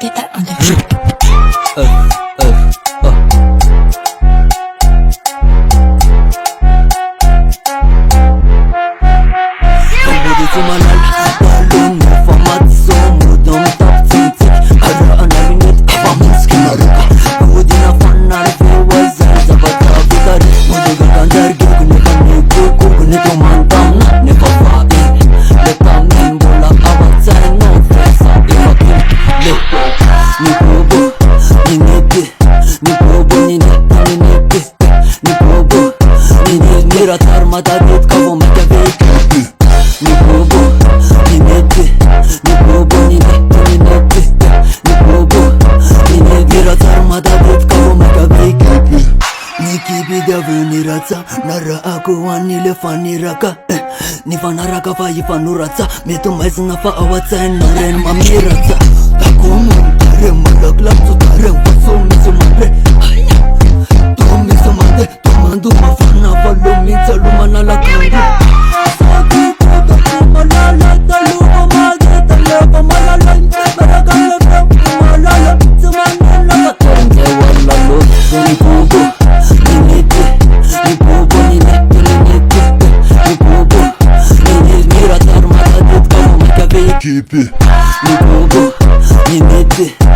VVR on the track. Armada dit kavo mete vek Ni bobo, ni nete Ni bobo, ni nete, ni nete Ni bobo, ni nete Rat armada dit kavo mete vek Ni kibi deveni rața Nara aku wani le fani raka Ni fana raka fa i fanu rața Metu mai zna fa awața Enoren mami rața Taku muntare Malak lapsu tare Vaso misu mare Tu misu mare Tu mandu ma fana Falo mința lumana la kandu Saki kota kumalala Taluva mageta leva malala Baragala kumalala Zumanela Katonde wala lo Ni bobo, ni nete Ni bobo, ni nete, ni nete Ni bobo, ni nete Mirat armada dit kamo meka vek Ni bobo, ni nete